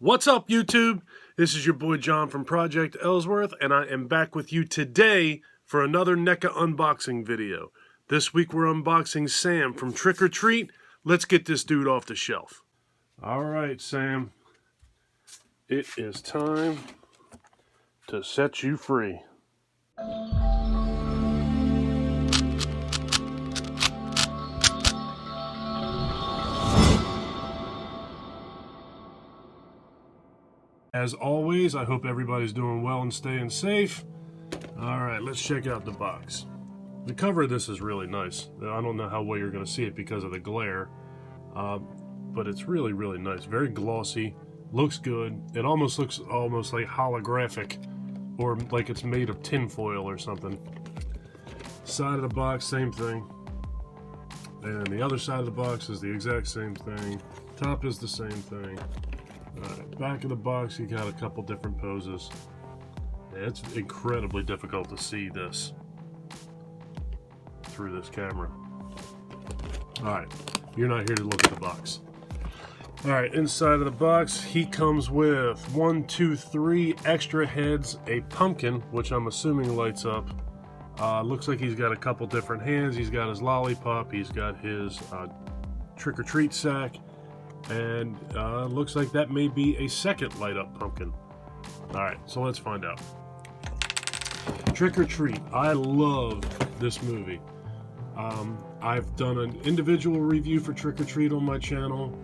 What's up, YouTube? This is your boy John from Project Ellsworth, and I am back with you today for another NECA unboxing video. This week we're unboxing Sam from Trick or Treat. Let's get this dude off the shelf. All right, Sam. It is time to set you free. As always, I hope everybody's doing well and staying safe. All right, let's check out the box. The cover of this is really nice. I don't know how well you're going to see it because of the glare, but it's really, really nice. Very glossy, looks good. It almost looks like holographic, or like it's made of tin foil or something. Side of the box, same thing. And the other side of the box is the exact same thing. Top is the same thing. Alright, back of the box, you got a couple different poses. Yeah, it's incredibly difficult to see this through this camera. Alright, you're not here to look at the box. Alright, inside of the box, he comes with 3 extra heads, a pumpkin, which I'm assuming lights up. Looks like he's got a couple different hands. He's got his lollipop, he's got his trick-or-treat sack, and looks like that may be a second light-up pumpkin. Alright, so let's find out. Trick or Treat. I love this movie. I've done an individual review for Trick or Treat on my channel.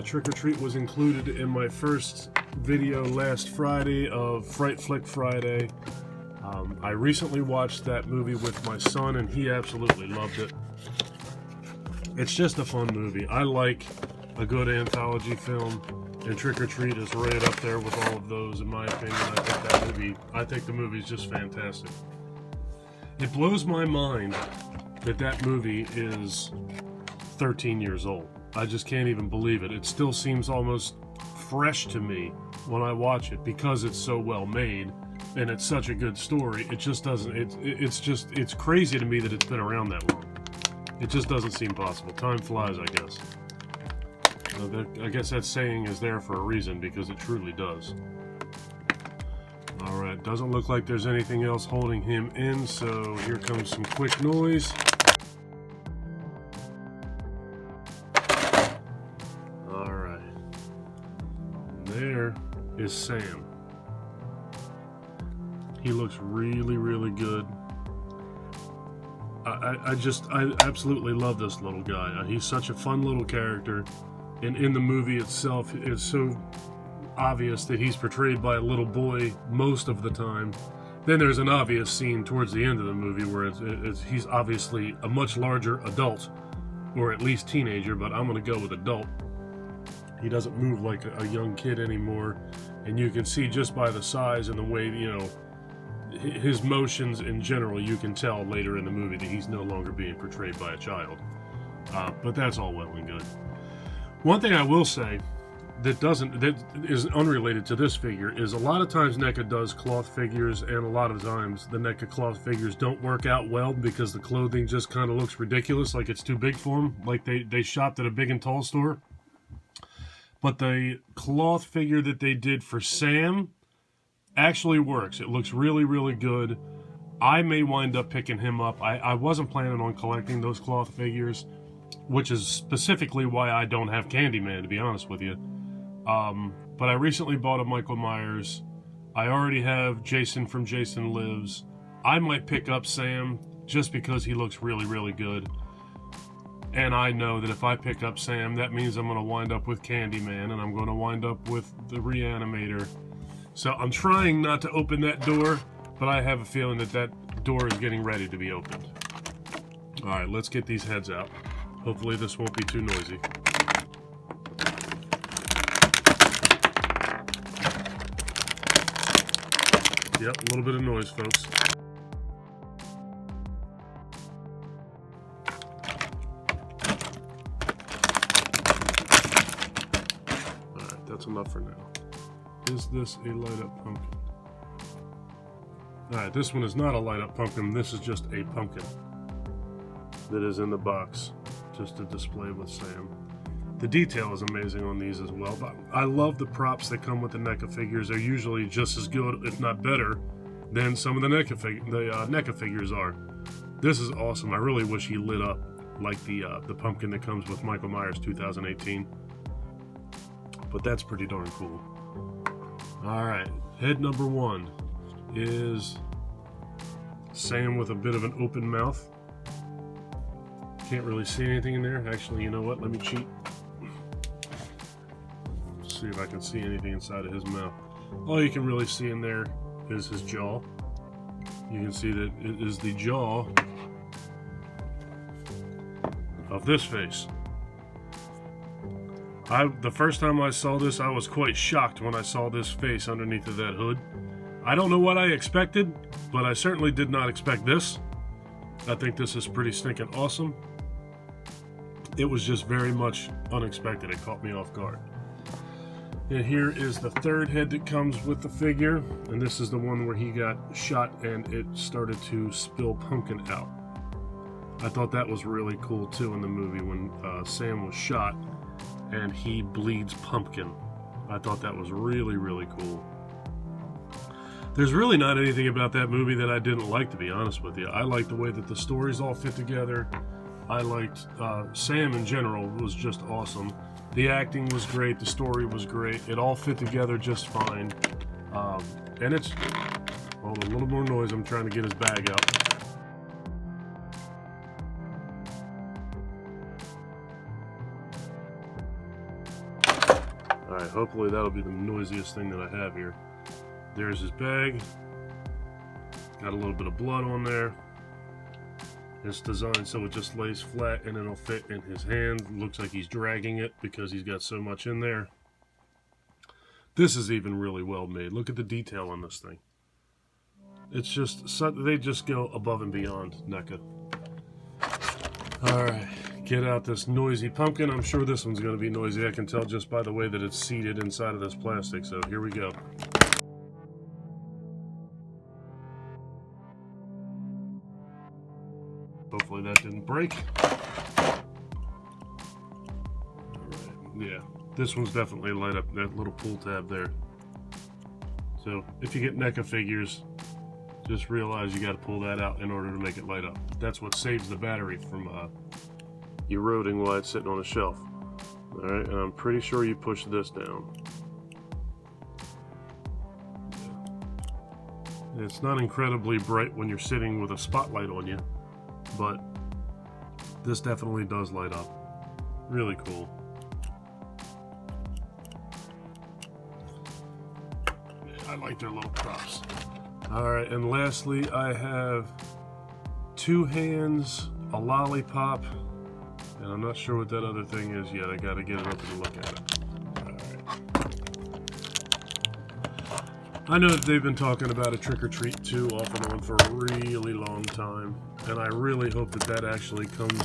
Trick or Treat was included in my first video last Friday of Fright Flick Friday. I recently watched that movie with my son, and he absolutely loved it. It's just a fun movie. I like a good anthology film, and Trick or Treat is right up there with all of those, in my opinion. I think the movie is just fantastic. It blows my mind that movie is 13 years old. I just can't even believe it. It still seems almost fresh to me when I watch it because it's so well made and it's such a good story. It just doesn't. It's crazy to me that it's been around that long. It just doesn't seem possible. Time flies, I guess. I guess that saying is there for a reason, because it truly does. Alright, doesn't look like there's anything else holding him in, so here comes some quick noise. Alright. There is Sam. He looks really, really good. I absolutely love this little guy. He's such a fun little character. And in the movie itself, it's so obvious that he's portrayed by a little boy most of the time. Then there's an obvious scene towards the end of the movie where he's obviously a much larger adult, or at least teenager, but I'm going to go with adult. He doesn't move like a young kid anymore, and you can see just by the size and the way, his motions in general, you can tell later in the movie that he's no longer being portrayed by a child. But that's all well and good. One thing I will say that is unrelated to this figure is a lot of times NECA does cloth figures, and a lot of times the NECA cloth figures don't work out well because the clothing just kind of looks ridiculous, like it's too big for them, like they shopped at a big and tall store. But the cloth figure that they did for Sam actually works. It looks really, really good. I may wind up picking him up. I wasn't planning on collecting those cloth figures, which is specifically why I don't have Candyman, to be honest with you. But I recently bought a Michael Myers. I already have Jason from Jason Lives. I might pick up Sam just because he looks really, really good. And I know that if I pick up Sam, that means I'm going to wind up with Candyman, and I'm going to wind up with the Reanimator. So I'm trying not to open that door, but I have a feeling that door is getting ready to be opened. Alright, let's get these heads out. Hopefully this won't be too noisy. Yep, a little bit of noise, folks. Alright, that's enough for now. Is this a light-up pumpkin? Alright, this one is not a light-up pumpkin. This is just a pumpkin that is in the box, just to display with Sam. The detail is amazing on these as well. But I love the props that come with the NECA figures. They're usually just as good, if not better, than some of the NECA figures are. This is awesome. I really wish he lit up like the pumpkin that comes with Michael Myers 2018. But that's pretty darn cool. Alright, head number 1 is Sam with a bit of an open mouth. Can't really see anything in there. Actually, you know what? Let me cheat. See if I can see anything inside of his mouth. All you can really see in there is his jaw. You can see that it is the jaw of this face. The first time I saw this, I was quite shocked when I saw this face underneath of that hood. I don't know what I expected, but I certainly did not expect this. I think this is pretty stinking awesome. It was just very much unexpected. It caught me off guard. And here is the third head that comes with the figure, and this is the one where he got shot and it started to spill pumpkin out. I thought that was really cool too in the movie when Sam was shot and he bleeds pumpkin. I thought that was really, really cool. There's really not anything about that movie that I didn't like, to be honest with you. I liked the way that the stories all fit together. I liked Sam in general was just awesome. The acting was great. The story was great. It all fit together just fine. And it's... Well, a little more noise. I'm trying to get his bag out. Alright, hopefully that'll be the noisiest thing that I have here. There's his bag. Got a little bit of blood on there. It's designed so it just lays flat and it'll fit in his hand. Looks like he's dragging it because he's got so much in there. This is even really well made. Look at the detail on this thing. It's just, they just go above and beyond NECA. Alright, get out this noisy pumpkin. I'm sure this one's going to be noisy. I can tell just by the way that it's seated inside of this plastic. So here we go. Hopefully that didn't break. Alright, yeah. This one's definitely light up, that little pull tab there. So if you get NECA figures, just realize you got to pull that out in order to make it light up. That's what saves the battery from eroding while it's sitting on a shelf. Alright, and I'm pretty sure you push this down. Yeah. It's not incredibly bright when you're sitting with a spotlight on you, but this definitely does light up. Really cool. I like their little props. Alright, and lastly I have 2 hands, a lollipop, and I'm not sure what that other thing is yet. I gotta get it open and look at it. Alright. I know that they've been talking about a Trick or Treat 2 off and on for a really long time, and I really hope that that actually comes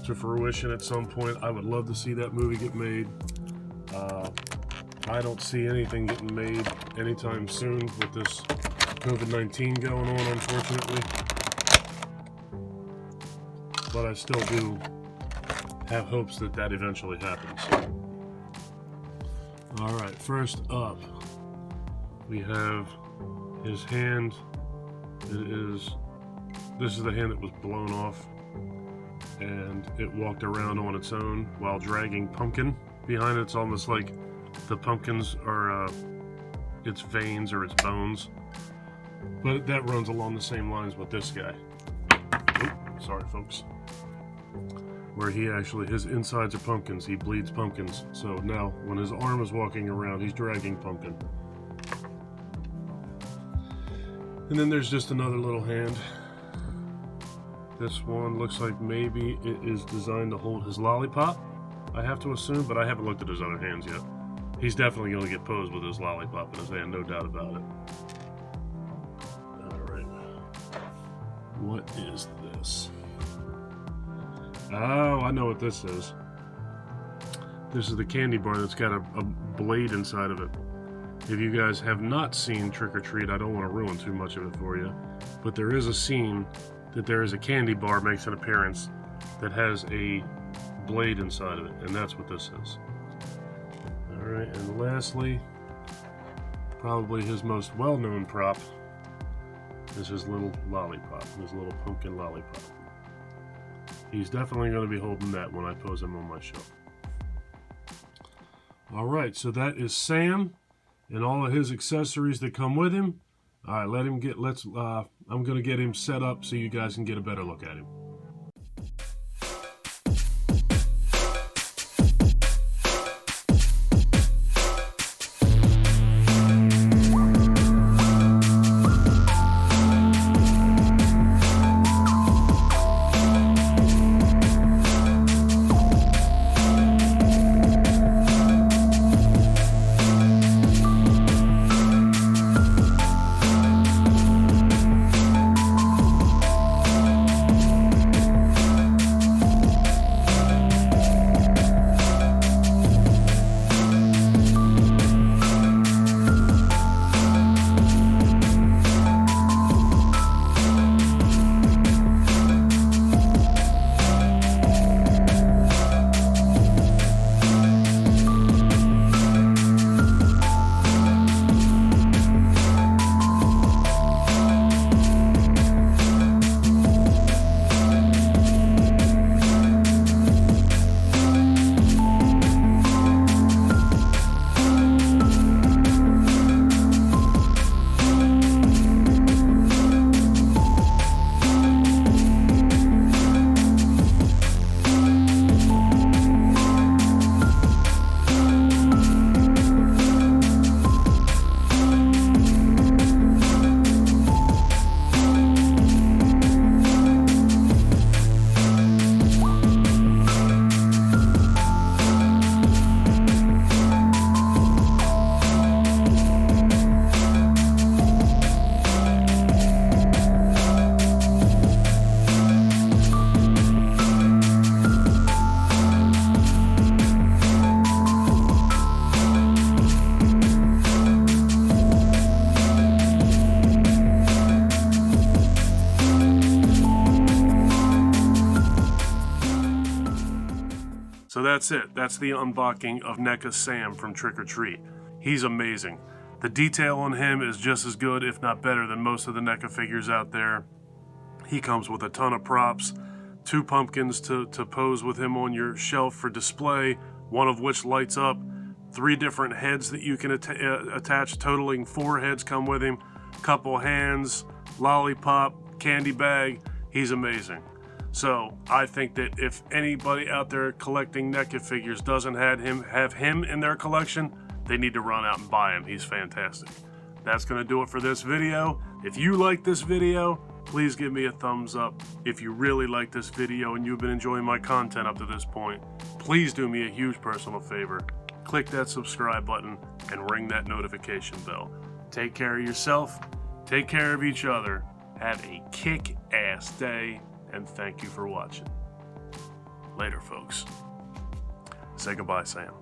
to fruition at some point. I would love to see that movie get made. I don't see anything getting made anytime soon with this COVID-19 going on, unfortunately. But I still do have hopes that that eventually happens. Alright, first up, we have his hand. This is the hand that was blown off, and it walked around on its own while dragging pumpkin behind it. It's almost like the pumpkins are its veins or its bones. But that runs along the same lines with this guy. Oop, sorry folks. Where he actually, his insides are pumpkins. He bleeds pumpkins. So now when his arm is walking around, he's dragging pumpkin. And then there's just another little hand. This one looks like maybe it is designed to hold his lollipop, I have to assume, but I haven't looked at his other hands yet. He's definitely going to get posed with his lollipop in his hand, no doubt about it. Alright. What is this? Oh, I know what this is. This is the candy bar that's got a blade inside of it. If you guys have not seen Trick or Treat, I don't want to ruin too much of it for you, but there is a scene that there is a candy bar makes an appearance that has a blade inside of it, and that's what this is. Alright, and lastly, probably his most well-known prop is his little lollipop, his little pumpkin lollipop. He's definitely going to be holding that when I pose him on my shelf. Alright, so that is Sam and all of his accessories that come with him. Alright, I'm going to get him set up so you guys can get a better look at him. So that's it. That's the unboxing of NECA Sam from Trick or Treat. He's amazing. The detail on him is just as good, if not better, than most of the NECA figures out there. He comes with a ton of props, 2 pumpkins to pose with him on your shelf for display, one of which lights up, 3 different heads that you can attach, totaling 4 heads come with him, couple hands, lollipop, candy bag. He's amazing. So I think that if anybody out there collecting NECA figures doesn't have him in their collection, they need to run out and buy him. He's fantastic. That's going to do it for this video. If you like this video, please give me a thumbs up. If you really like this video and you've been enjoying my content up to this point, please do me a huge personal favor. Click that subscribe button and ring that notification bell. Take care of yourself. Take care of each other. Have a kick-ass day. And thank you for watching. Later, folks. Say goodbye, Sam.